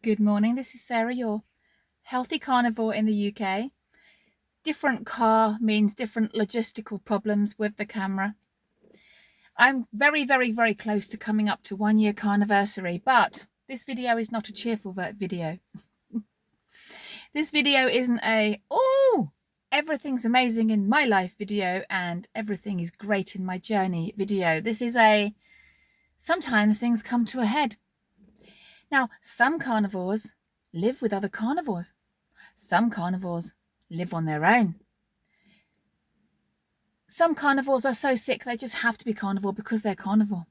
Good morning, this is Sarah, your healthy carnivore in the UK. Different car means different logistical problems with the camera. I'm very, very, very close to coming up to 1 year carniversary, but this video is not a cheerful video. This video isn't everything's amazing in my life video and everything is great in my journey video. This is sometimes things come to a head. Now, some carnivores live with other carnivores. Some carnivores live on their own. Some carnivores are so sick they just have to be carnivore because they're carnivore.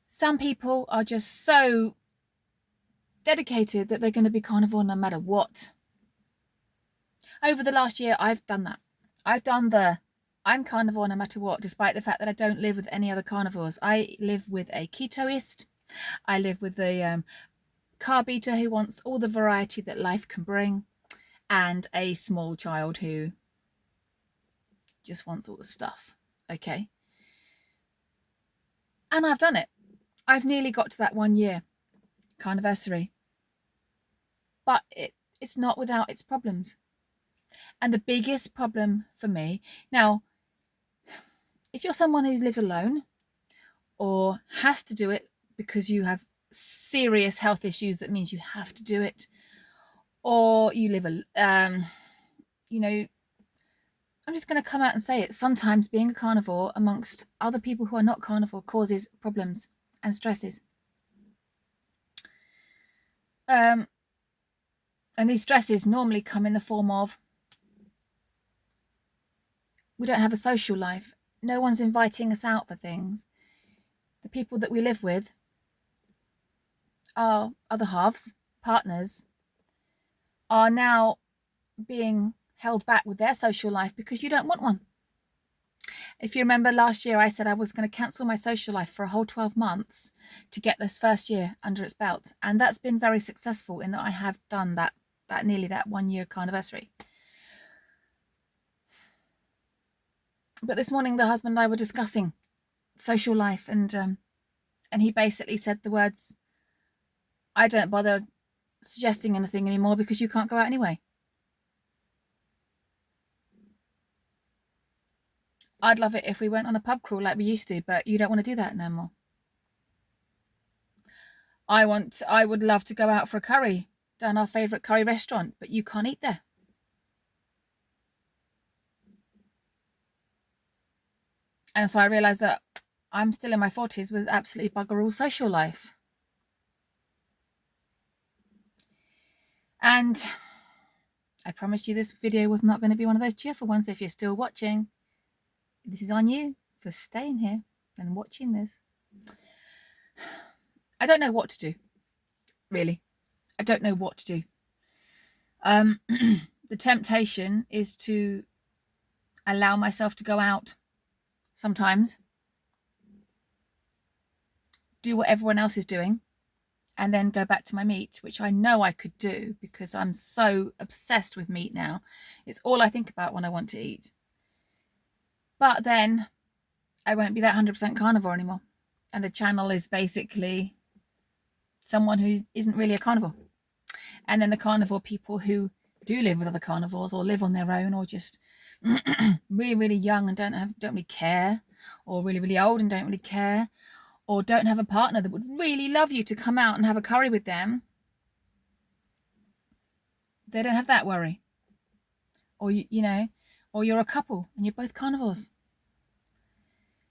Some people are just so dedicated that they're going to be carnivore no matter what. Over the last year, I've done that. I've done I'm carnivore no matter what, despite the fact that I don't live with any other carnivores. I live with a ketoist. I live with a carb eater who wants all the variety that life can bring, and a small child who just wants all the stuff. Okay. And I've done it. I've nearly got to that 1 year carniversary. But it's not without its problems. And the biggest problem for me, now, if you're someone who lives alone or has to do it because you have serious health issues that means you have to do it, or you live I'm just going to come out and say it. Sometimes being a carnivore amongst other people who are not carnivore causes problems and stresses. And these stresses normally come in the form of we don't have a social life. No one's inviting us out for things. The people that we live with, our other halves, partners, are now being held back with their social life because you don't want one. If you remember last year, I said I was going to cancel my social life for a whole 12 months to get this first year under its belt. And that's been very successful in that I have done that nearly that 1 year carniversary. But this morning, the husband and I were discussing social life, and he basically said the words, I don't bother suggesting anything anymore because you can't go out anyway. I'd love it if we went on a pub crawl like we used to, but you don't want to do that no more. I would love to go out for a curry down our favourite curry restaurant, but you can't eat there. And so I realised that I'm still in my 40s with absolutely bugger all social life. And I promised you this video was not going to be one of those cheerful ones. So if you're still watching, this is on you for staying here and watching this. I don't know what to do, really. I don't know what to do. The temptation is to allow myself to go out sometimes, do what everyone else is doing, and then go back to my meat, which I know I could do because I'm so obsessed with meat now. It's all I think about when I want to eat. But then I won't be that 100% carnivore anymore. And the channel is basically someone who isn't really a carnivore. And then the carnivore people who do live with other carnivores or live on their own, or just really, really young and don't really care, or really, really old and don't really care, or don't have a partner that would really love you to come out and have a curry with them. They don't have that worry. Or or you're a couple and you're both carnivores.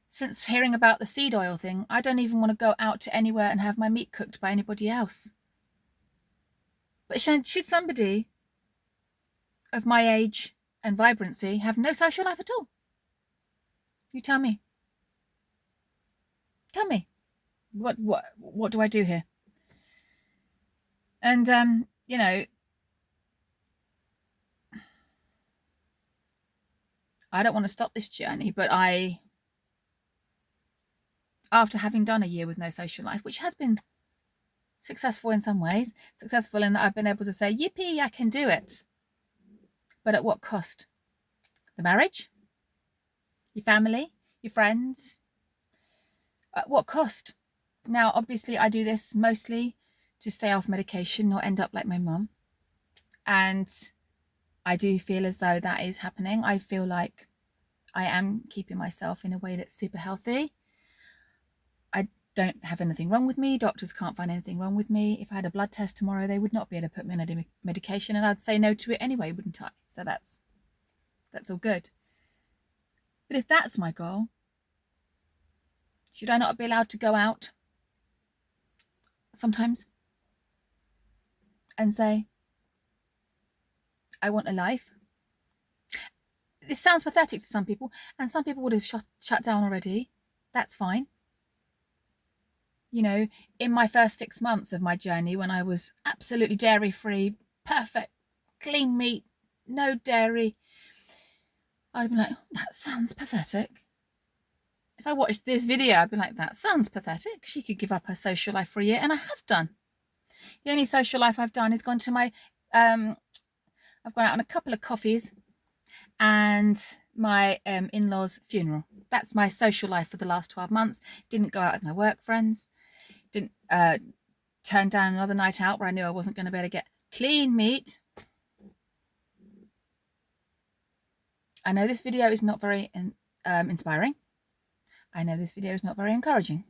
Since hearing about the seed oil thing, I don't even want to go out to anywhere and have my meat cooked by anybody else. But should somebody of my age and vibrancy have no social life at all? You tell me. Tell me. What do I do here? And I don't want to stop this journey, but after having done a year with no social life, which has been successful in some ways, successful in that I've been able to say, yippee, I can do it. But at what cost? The marriage? Your family? Your friends? At what cost? Now, obviously, I do this mostly to stay off medication, not end up like my mum. And I do feel as though that is happening. I feel like I am keeping myself in a way that's super healthy. I don't have anything wrong with me. Doctors can't find anything wrong with me. If I had a blood test tomorrow, they would not be able to put me on a medication, and I'd say no to it anyway, wouldn't I? So that's all good. But if that's my goal, should I not be allowed to go out sometimes and say, I want a life? This sounds pathetic to some people, and some people would have shut down already. That's fine. You know, in my first 6 months of my journey, when I was absolutely dairy-free, perfect, clean meat, no dairy, I'd be like, that sounds pathetic. If I watched this video, I'd be like, that sounds pathetic. She could give up her social life for a year, and I have done. The only social life I've done is gone to my, I've gone out on a couple of coffees and my in-laws' funeral. That's my social life for the last 12 months. Didn't go out with my work friends. Didn't turn down another night out where I knew I wasn't going to be able to get clean meat. I know this video is not very inspiring. I know this video is not very encouraging.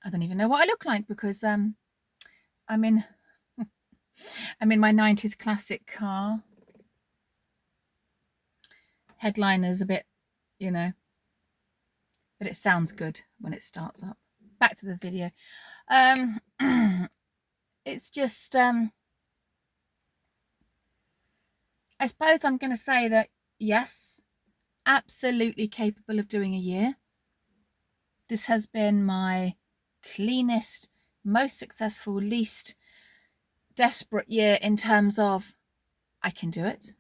I don't even know what I look like because I'm in my 90s classic car. Headliner's a bit, you know, but it sounds good when it starts up. Back to the video. It's just, I suppose I'm going to say that, yes, absolutely capable of doing a year. This has been my cleanest, most successful, least desperate year in terms of I can do it.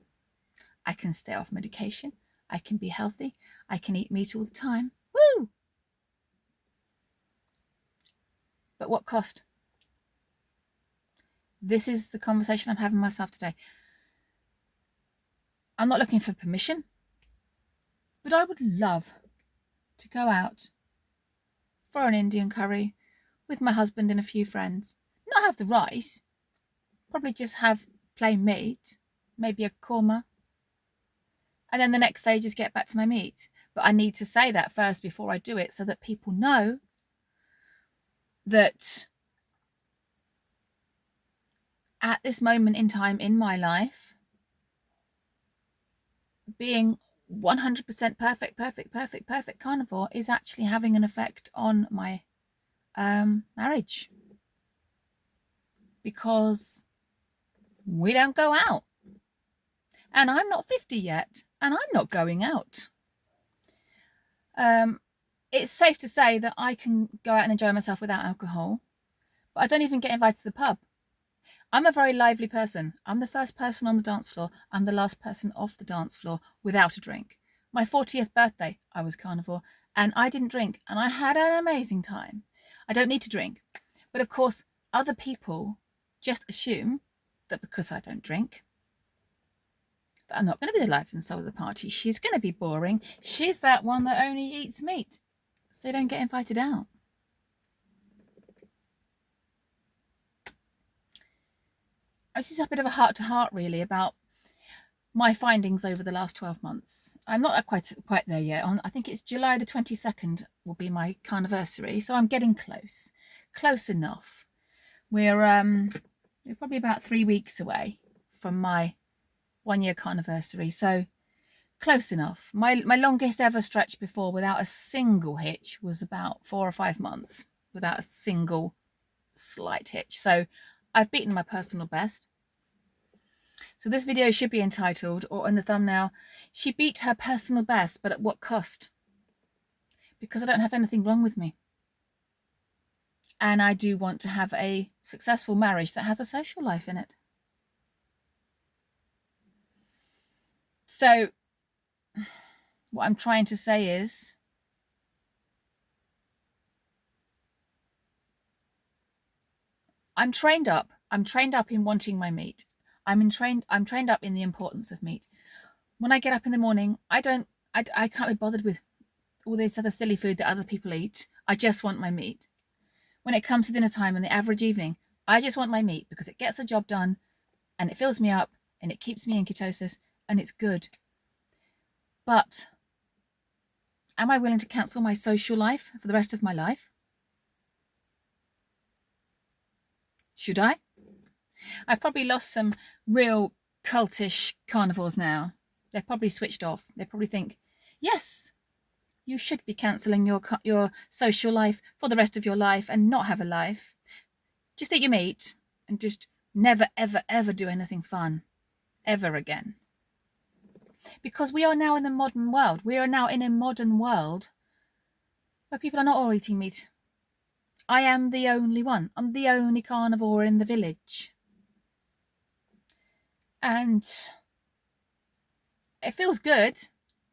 I can stay off medication. I can be healthy. I can eat meat all the time. Woo! But what cost? This is the conversation I'm having myself today. I'm not looking for permission, but I would love to go out for an Indian curry with my husband and a few friends. Not have the rice, probably just have plain meat, maybe a korma, and then the next day just get back to my meat. But I need to say that first before I do it so that people know that at this moment in time in my life, being 100% perfect carnivore is actually having an effect on my marriage, because we don't go out, and I'm not 50 yet, and I'm not going out. It's safe to say that I can go out and enjoy myself without alcohol, but I don't even get invited to the pub. I'm a very lively person. I'm the first person on the dance floor. I'm the last person off the dance floor without a drink. My 40th birthday, I was carnivore, and I didn't drink, and I had an amazing time. I don't need to drink. But of course, other people just assume that because I don't drink, that I'm not going to be the life and soul of the party. She's going to be boring. She's that one that only eats meat. So they don't get invited out. This is a bit of a heart-to-heart, really, about my findings over the last 12 months. I'm not quite there yet. I think it's July the 22nd will be my carniversary, so I'm getting close enough. We're probably about 3 weeks away from my 1-year carniversary, so close enough. My longest ever stretch before without a single hitch was about 4 or 5 months without a single slight hitch. So I've beaten my personal best. So this video should be entitled, or in the thumbnail, she beat her personal best, but at what cost? Because I don't have anything wrong with me. And I do want to have a successful marriage that has a social life in it. So what I'm trying to say is, I'm trained up in wanting my meat. I'm trained up in the importance of meat. When I get up in the morning, I can't be bothered with all this other silly food that other people eat. I just want my meat. when it comes to dinner time and the average evening, I just want my meat because it gets the job done and it fills me up and it keeps me in ketosis and it's good. But am I willing to cancel my social life for the rest of my life? Should I? I've probably lost some real cultish carnivores now. They're probably switched off. They probably think, yes, you should be cancelling your social life for the rest of your life and not have a life. Just eat your meat and just never, ever, ever do anything fun ever again. Because we are now in the modern world. We are now in a modern world where people are not all eating meat. I am the only one. I'm the only carnivore in the village. And it feels good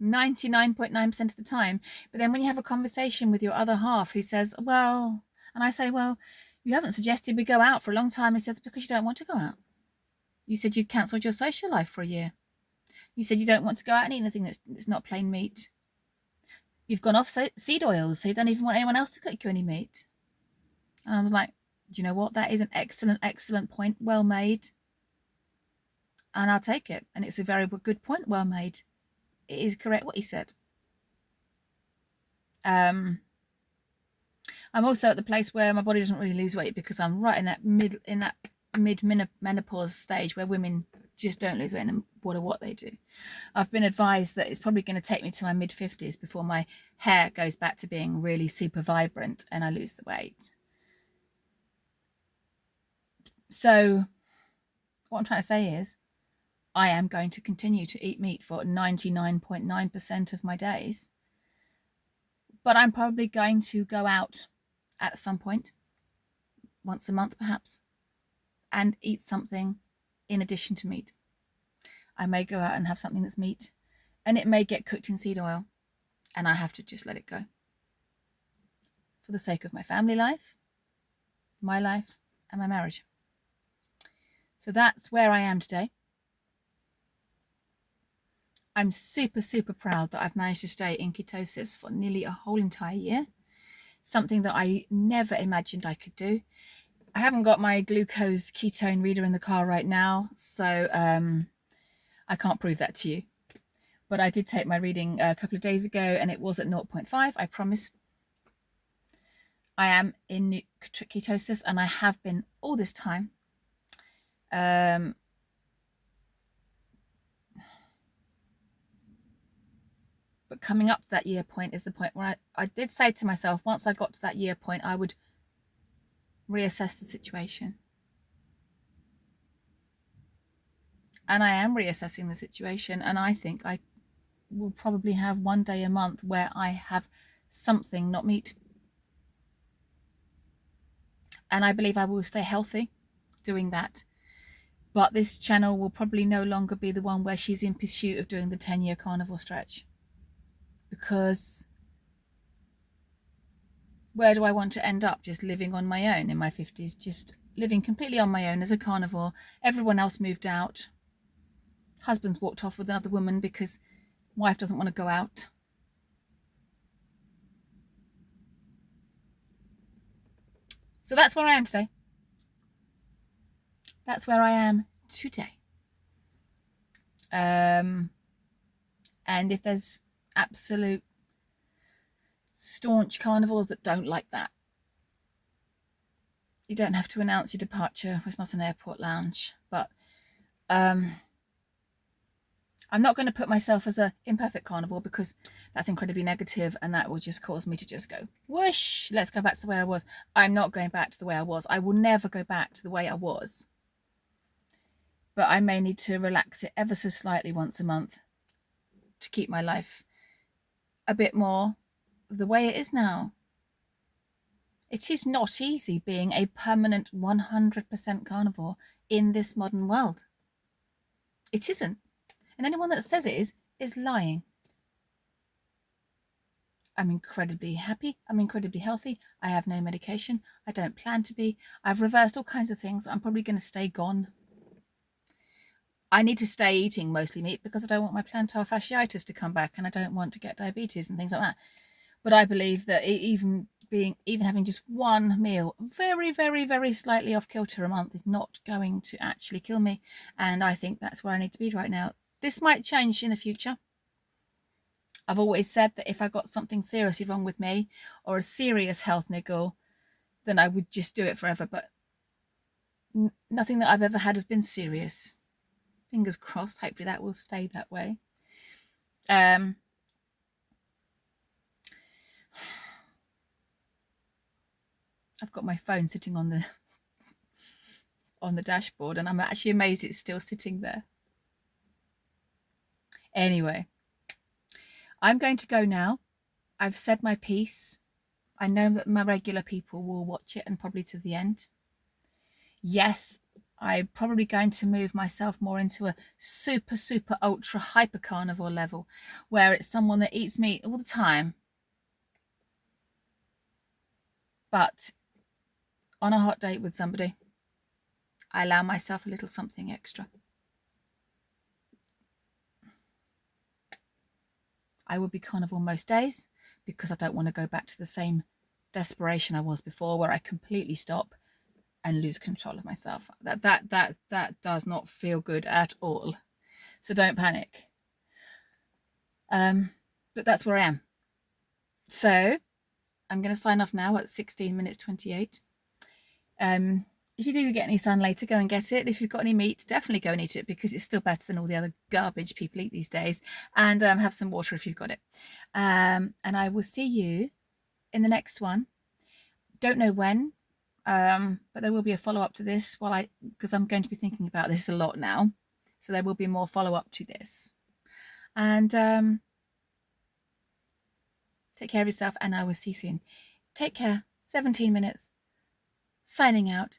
99.9% of the time. But then when you have a conversation with your other half who says, well, and I say, well, you haven't suggested we go out for a long time. He says, because you don't want to go out. You said you'd cancelled your social life for a year. You said you don't want to go out and eat anything that's not plain meat. You've gone off seed oils, so you don't even want anyone else to cook you any meat. And I was like, do you know what? That is an excellent, excellent point. Well made. And I'll take it. And it's a very good point. Well made. It is correct what he said. I'm also at the place where my body doesn't really lose weight because I'm right in that mid menopause stage where women just don't lose weight no matter what they do. I've been advised that it's probably going to take me to my mid 50s before my hair goes back to being really super vibrant and I lose the weight. So what I'm trying to say is I am going to continue to eat meat for 99.9% of my days. But I'm probably going to go out at some point, once a month perhaps, and eat something in addition to meat. I may go out and have something that's meat, and it may get cooked in seed oil, and I have to just let it go. For the sake of my family life, my life, and my marriage. So that's where I am today. I'm super, super proud that I've managed to stay in ketosis for nearly a whole entire year. Something that I never imagined I could do. I haven't got my glucose ketone reader in the car right now, so I can't prove that to you. But I did take my reading a couple of days ago and it was at 0.5, I promise. I am in ketosis and I have been all this time. But coming up to that year point is the point where I did say to myself, once I got to that year point, I would reassess the situation. And I am reassessing the situation. And I think I will probably have one day a month where I have something, not meat. And I believe I will stay healthy doing that. But this channel will probably no longer be the one where she's in pursuit of doing the 10-year carnivore stretch. Because where do I want to end up? Just living on my own in my 50s, just living completely on my own as a carnivore. Everyone else moved out. Husband's walked off with another woman because wife doesn't want to go out. So that's where I am today. That's where I am today. And if there's absolute staunch carnivores that don't like that, you don't have to announce your departure. It's not an airport lounge. But I'm not going to put myself as an imperfect carnivore because that's incredibly negative and that will just cause me to just go, whoosh, let's go back to the way I was. I'm not going back to the way I was. I will never go back to the way I was. But I may need to relax it ever so slightly once a month to keep my life a bit more the way it is now. It is not easy being a permanent 100% carnivore in this modern world. It isn't. And anyone that says it is lying. I'm incredibly happy. I'm incredibly healthy. I have no medication. I don't plan to be. I've reversed all kinds of things. I'm probably going to stay gone. I need to stay eating mostly meat because I don't want my plantar fasciitis to come back and I don't want to get diabetes and things like that. But I believe that even being, even having just one meal very, very, very slightly off kilter a month is not going to actually kill me. And I think that's where I need to be right now. This might change in the future. I've always said that if I got something seriously wrong with me or a serious health niggle, then I would just do it forever. But nothing that I've ever had has been serious. Fingers crossed. Hopefully that will stay that way. I've got my phone sitting on the dashboard, and I'm actually amazed it's still sitting there. Anyway, I'm going to go now. I've said my piece. I know that my regular people will watch it, and probably to the end. Yes, I'm probably going to move myself more into a super, super, ultra, hyper carnivore level, where it's someone that eats meat all the time, but on a hot date with somebody, I allow myself a little something extra. I will be carnivore most days because I don't want to go back to the same desperation I was before, where I completely stop and lose control of myself. That does not feel good at all. So don't panic. But that's where I am. So I'm going to sign off now at 16 minutes 28. If you do get any sun later, go and get it. If you've got any meat, definitely go and eat it, because it's still better than all the other garbage people eat these days. And have some water if you've got it. And I will see you in the next one. Don't know when, but there will be a follow-up to this because I'm going to be thinking about this a lot now. So there will be more follow-up to this. And take care of yourself, and I will see you soon. Take care. 17 minutes. Signing out.